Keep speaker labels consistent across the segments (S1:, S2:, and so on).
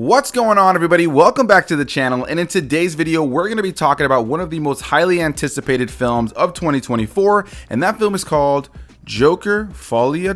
S1: What's going on, everybody? Welcome back to the channel, and in today's video we're going to be talking about one of the most highly anticipated films of 2024, and that film is called Joker: Folie.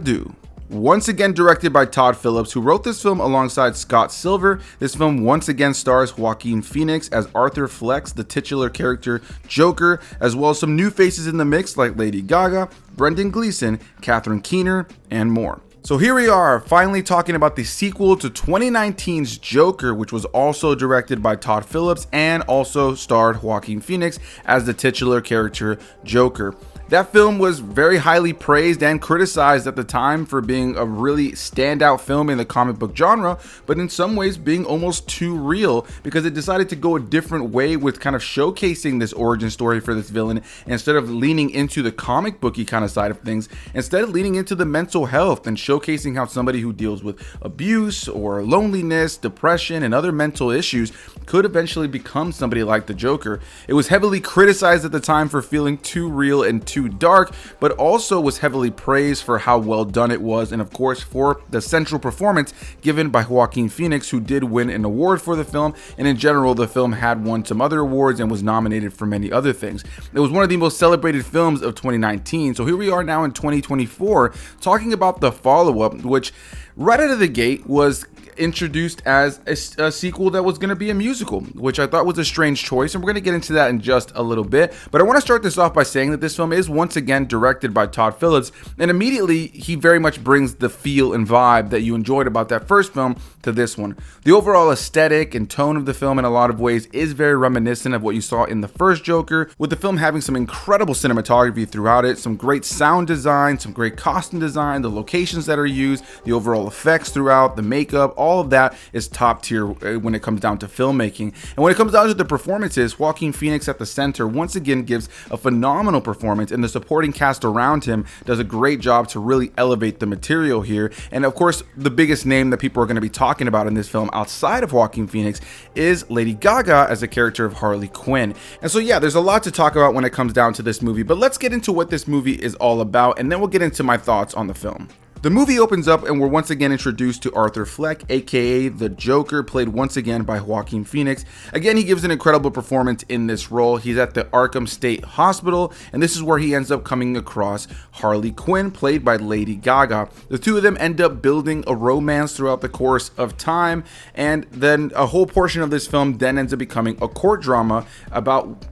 S1: Once again directed by Todd Phillips, who wrote this film alongside Scott Silver. This film once again stars Joaquin Phoenix as Arthur Fleck, the titular character Joker, as well as some new faces in the mix like Lady Gaga, Brendan Gleeson, Catherine Keener, and more. So here we are, finally talking about the sequel to 2019's Joker, which was also directed by Todd Phillips and also starred Joaquin Phoenix as the titular character Joker. That film was very highly praised and criticized at the time for being a really standout film in the comic book genre, but in some ways being almost too real because it decided to go a different way with kind of showcasing this origin story for this villain. Instead of leaning into the comic booky kind of side of things, instead of leaning into the mental health and showcasing how somebody who deals with abuse or loneliness, depression, and other mental issues could eventually become somebody like the Joker. It was heavily criticized at the time for feeling too real and too dark, but also was heavily praised for how well done it was, and of course for the central performance given by Joaquin Phoenix, who did win an award for the film, and in general the film had won some other awards and was nominated for many other things. It was one of the most celebrated films of 2019, so here we are now in 2024 talking about the follow-up, which right out of the gate was introduced as a sequel that was going to be a musical, which I thought was a strange choice, and we're going to get into that in just a little bit. But I want to start this off by saying that this film is once again directed by Todd Phillips, and immediately he very much brings the feel and vibe that you enjoyed about that first film to this one. The overall aesthetic and tone of the film in a lot of ways is very reminiscent of what you saw in the first Joker, with the film having some incredible cinematography throughout it, some great sound design, some great costume design, the locations that are used, the overall effects throughout, the makeup, all of that is top tier when it comes down to filmmaking. And when it comes down to the performances, Joaquin Phoenix at the center once again gives a phenomenal performance, and the supporting cast around him does a great job to really elevate the material here. And of course, the biggest name that people are going to be talking about in this film outside of Joaquin Phoenix is Lady Gaga as a character of Harley Quinn. And so yeah, there's a lot to talk about when it comes down to this movie, but let's get into what this movie is all about, and then we'll get into my thoughts on the film. The movie opens up and we're once again introduced to Arthur Fleck, aka the Joker, played once again by Joaquin Phoenix. Again, he gives an incredible performance in this role. He's at the Arkham State Hospital, and this is where he ends up coming across Harley Quinn, played by Lady Gaga. The two of them end up building a romance throughout the course of time, and then a whole portion of this film then ends up becoming a court drama about,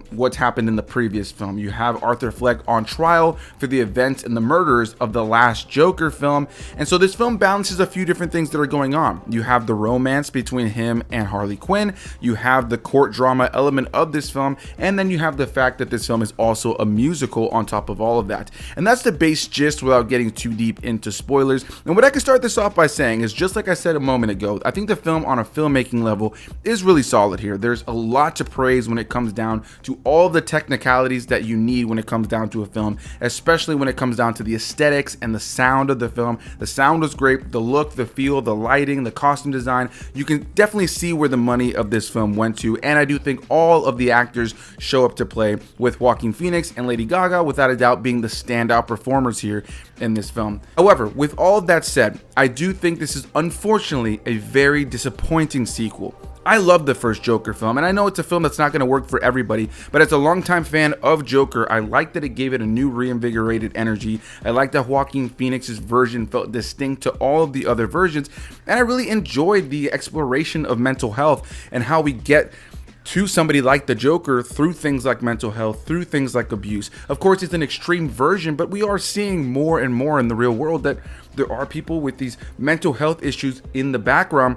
S1: what's happened in the previous film. You have Arthur Fleck on trial for the events and the murders of the last Joker film, and so this film balances a few different things that are going on. You have the romance between him and Harley Quinn, you have the court drama element of this film, and then you have the fact that this film is also a musical on top of all of that. And that's the base gist without getting too deep into spoilers. And what I can start this off by saying is, just like I said a moment ago, I think the film on a filmmaking level is really solid here. There's a lot to praise when it comes down to all the technicalities that you need when it comes down to a film, especially when it comes down to the aesthetics and the sound of the film. The sound was great, the look, the feel, the lighting, the costume design. You can definitely see where the money of this film went to, and I do think all of the actors show up to play, with Joaquin Phoenix and Lady Gaga without a doubt being the standout performers here in this film. However, with all of that said, I do think this is unfortunately a very disappointing sequel. I love the first Joker film, and I know it's a film that's not going to work for everybody, but as a longtime fan of Joker, I like that it gave it a new reinvigorated energy. I like that Joaquin Phoenix's version felt distinct to all of the other versions, and I really enjoyed the exploration of mental health and how we get to somebody like the Joker through things like mental health, through things like abuse. Of course, it's an extreme version, but we are seeing more and more in the real world that there are people with these mental health issues in the background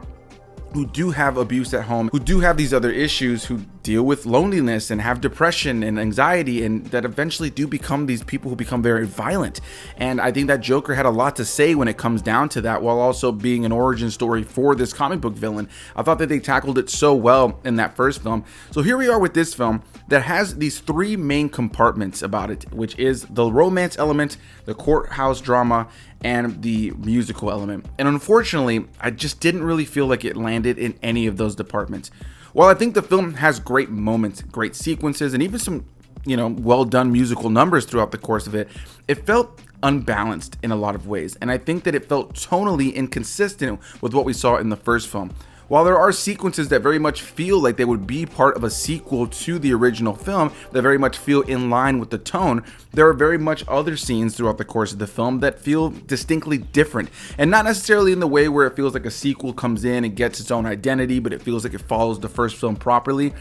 S1: who do have abuse at home, who do have these other issues, who deal with loneliness and have depression and anxiety, and that eventually do become these people who become very violent. And I think that Joker had a lot to say when it comes down to that, while also being an origin story for this comic book villain. I thought that they tackled it so well in that first film. So here we are with this film that has these three main compartments about it, which is the romance element, the courthouse drama, and the musical element. And unfortunately, I just didn't really feel like it landed in any of those departments. While I think the film has great moments, great sequences, and even some, well done musical numbers throughout the course of it, it felt unbalanced in a lot of ways. And I think that it felt tonally inconsistent with what we saw in the first film. While there are sequences that very much feel like they would be part of a sequel to the original film, that very much feel in line with the tone, there are very much other scenes throughout the course of the film that feel distinctly different, and not necessarily in the way where it feels like a sequel comes in and gets its own identity, but it feels like it follows the first film properly.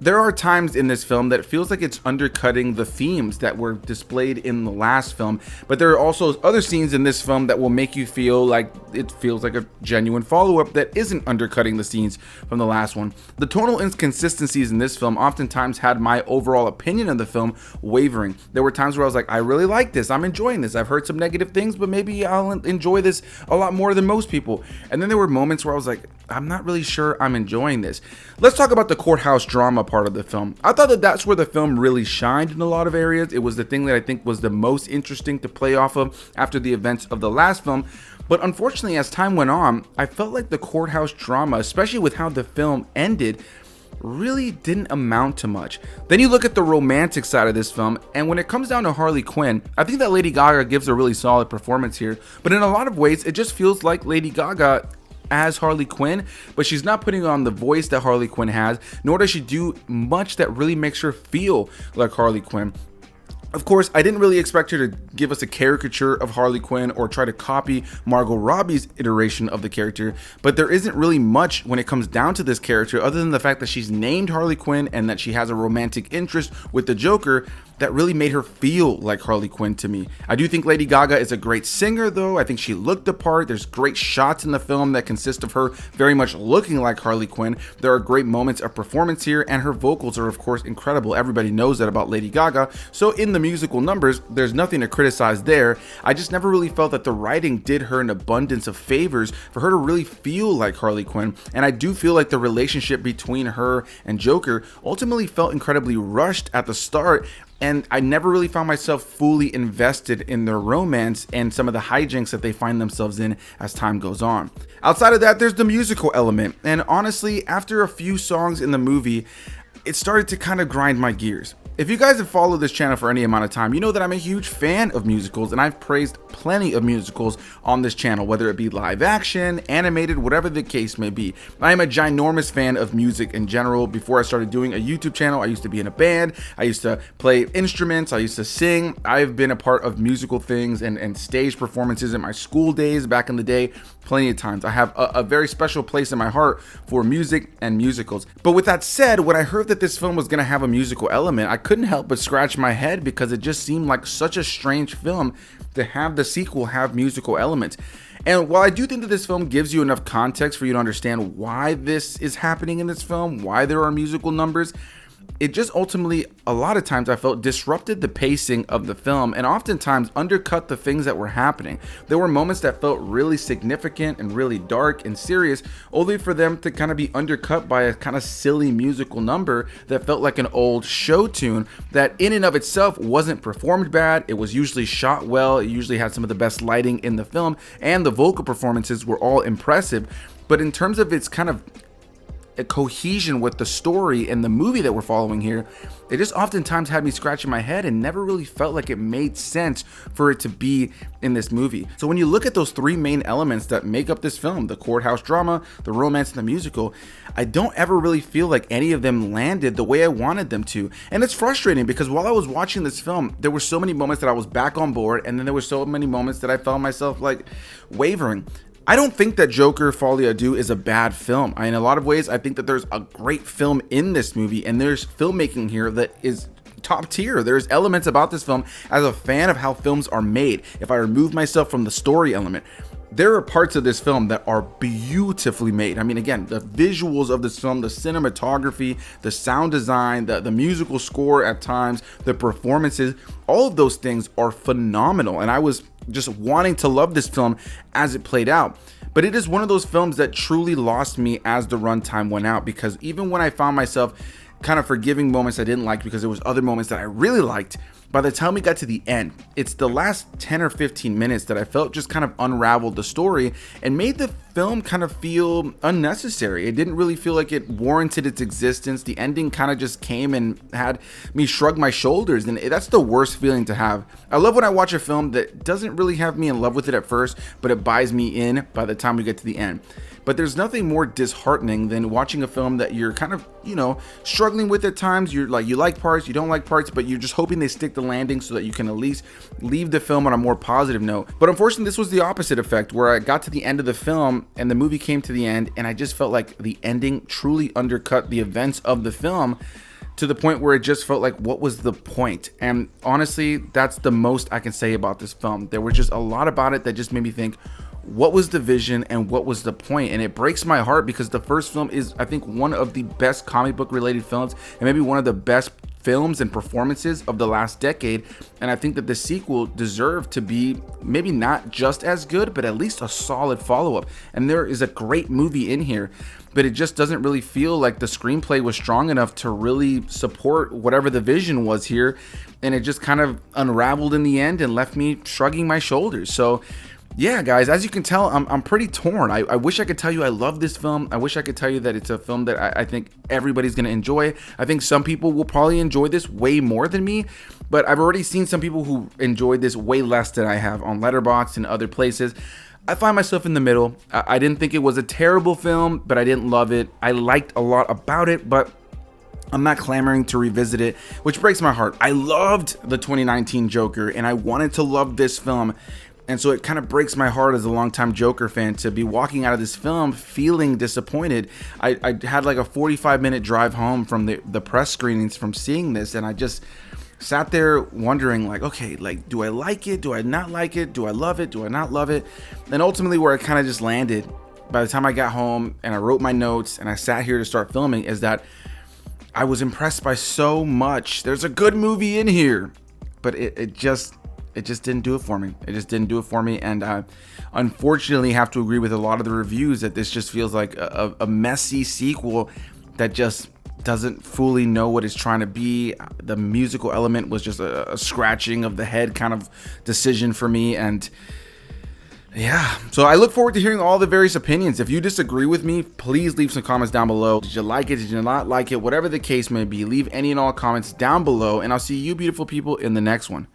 S1: There are times in this film that it feels like it's undercutting the themes that were displayed in the last film, but there are also other scenes in this film that will make you feel like it feels like a genuine follow-up that isn't undercutting the scenes from the last one. The tonal inconsistencies in this film oftentimes had my overall opinion of the film wavering. There were times where I was like, I really like this, I'm enjoying this, I've heard some negative things, but maybe I'll enjoy this a lot more than most people. And then there were moments where I was like, I'm not really sure I'm enjoying this. Let's talk about the courthouse drama part of the film. I thought that that's where the film really shined in a lot of areas. It was the thing that I think was the most interesting to play off of after the events of the last film. But unfortunately, as time went on, I felt like the courthouse drama, especially with how the film ended, really didn't amount to much. Then you look at the romantic side of this film, and when it comes down to Harley Quinn, I think that Lady Gaga gives a really solid performance here. But in a lot of ways, it just feels like Lady Gaga as Harley Quinn, but she's not putting on the voice that Harley Quinn has, nor does she do much that really makes her feel like Harley Quinn. Of course, I didn't really expect her to give us a caricature of Harley Quinn or try to copy Margot Robbie's iteration of the character, but there isn't really much when it comes down to this character other than the fact that she's named Harley Quinn and that she has a romantic interest with the Joker that really made her feel like Harley Quinn to me. I do think Lady Gaga is a great singer though. I think she looked the part. There's great shots in the film that consist of her very much looking like Harley Quinn. There are great moments of performance here, and her vocals are of course incredible. Everybody knows that about Lady Gaga. So in the musical numbers, there's nothing to criticize there. I just never really felt that the writing did her an abundance of favors for her to really feel like Harley Quinn. And I do feel like the relationship between her and Joker ultimately felt incredibly rushed at the start, and I never really found myself fully invested in their romance and some of the hijinks that they find themselves in as time goes on. Outside of that, there's the musical element, and honestly, after a few songs in the movie, it started to kind of grind my gears. If you guys have followed this channel for any amount of time, you know that I'm a huge fan of musicals, and I've praised plenty of musicals on this channel, whether it be live action, animated, whatever the case may be. I am a ginormous fan of music in general. Before I started doing a YouTube channel, I used to be in a band, I used to play instruments, I used to sing. I've been a part of musical things and stage performances in my school days back in the day plenty of times. I have a very special place in my heart for music and musicals. But with that said, when I heard that this film was going to have a musical element, I couldn't help but scratch my head because it just seemed like such a strange film to have the sequel have musical elements. And while I do think that this film gives you enough context for you to understand why this is happening in this film, why there are musical numbers, it just ultimately, a lot of times I felt disrupted the pacing of the film and oftentimes undercut the things that were happening. There were moments that felt really significant and really dark and serious, only for them to kind of be undercut by a kind of silly musical number that felt like an old show tune that in and of itself wasn't performed bad. It was usually shot well. It usually had some of the best lighting in the film, and the vocal performances were all impressive. But in terms of its kind of a cohesion with the story and the movie that we're following here, it just oftentimes had me scratching my head and never really felt like it made sense for it to be in this movie. So when you look at those three main elements that make up this film, the courthouse drama, the romance, and the musical, I don't ever really feel like any of them landed the way I wanted them to. And it's frustrating because while I was watching this film, there were so many moments that I was back on board, and then there were so many moments that I found myself like wavering. I don't think that Joker Folie is a bad film. In a lot of ways, I think that there's a great film in this movie, and there's filmmaking here that is top tier. There's elements about this film as a fan of how films are made. If I remove myself from the story element, there are parts of this film that are beautifully made. I mean, again, the visuals of this film, the cinematography, the sound design, the musical score at times, the performances, all of those things are phenomenal. And I was just wanting to love this film as it played out. But it is one of those films that truly lost me as the runtime went out, because even when I found myself kind of forgiving moments I didn't like because there was other moments that I really liked, by the time we got to the end, it's the last 10 or 15 minutes that I felt just kind of unraveled the story and made the film kind of feel unnecessary. It didn't really feel like it warranted its existence. The ending kind of just came and had me shrug my shoulders, and that's the worst feeling to have. I love when I watch a film that doesn't really have me in love with it at first, but it buys me in by the time we get to the end. But there's nothing more disheartening than watching a film that you're kind of, struggling with at times. You're like, you like parts, you don't like parts, but you're just hoping they stick the landing so that you can at least leave the film on a more positive note. But unfortunately, this was the opposite effect, where I got to the end of the film and the movie came to the end, and I just felt like the ending truly undercut the events of the film, to the point where it just felt like, what was the point? And honestly, that's the most I can say about this film. There was just a lot about it that just made me think, what was the vision and what was the point? And it breaks my heart, because the first film is, I think, one of the best comic book related films, and maybe one of the best films and performances of the last decade. And I think that the sequel deserved to be maybe not just as good, but at least a solid follow-up. And there is a great movie in here, but it just doesn't really feel like the screenplay was strong enough to really support whatever the vision was here. And it just kind of unraveled in the end and left me shrugging my shoulders. So yeah, guys, as you can tell, I'm pretty torn. I wish I could tell you I love this film. I wish I could tell you that it's a film that I think everybody's going to enjoy. I think some people will probably enjoy this way more than me, but I've already seen some people who enjoyed this way less than I have on Letterboxd and other places. I find myself in the middle. I didn't think it was a terrible film, but I didn't love it. I liked a lot about it, but I'm not clamoring to revisit it, which breaks my heart. I loved the 2019 Joker, and I wanted to love this film. And so it kind of breaks my heart as a longtime Joker fan to be walking out of this film feeling disappointed. I had like a 45-minute drive home from the press screenings from seeing this, and I just sat there wondering, like, okay, like, do I like it? Do I not like it? Do I love it? Do I not love it? And ultimately where I kind of just landed by the time I got home and I wrote my notes and I sat here to start filming is that I was impressed by so much. There's a good movie in here, but it just didn't do it for me. It just didn't do it for me. And I unfortunately have to agree with a lot of the reviews that this just feels like a messy sequel that just doesn't fully know what it's trying to be. The musical element was just a scratching of the head kind of decision for me. And yeah, so I look forward to hearing all the various opinions. If you disagree with me, please leave some comments down below. Did you like it? Did you not like it? Whatever the case may be, leave any and all comments down below, and I'll see you beautiful people in the next one.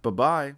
S1: Bye-bye.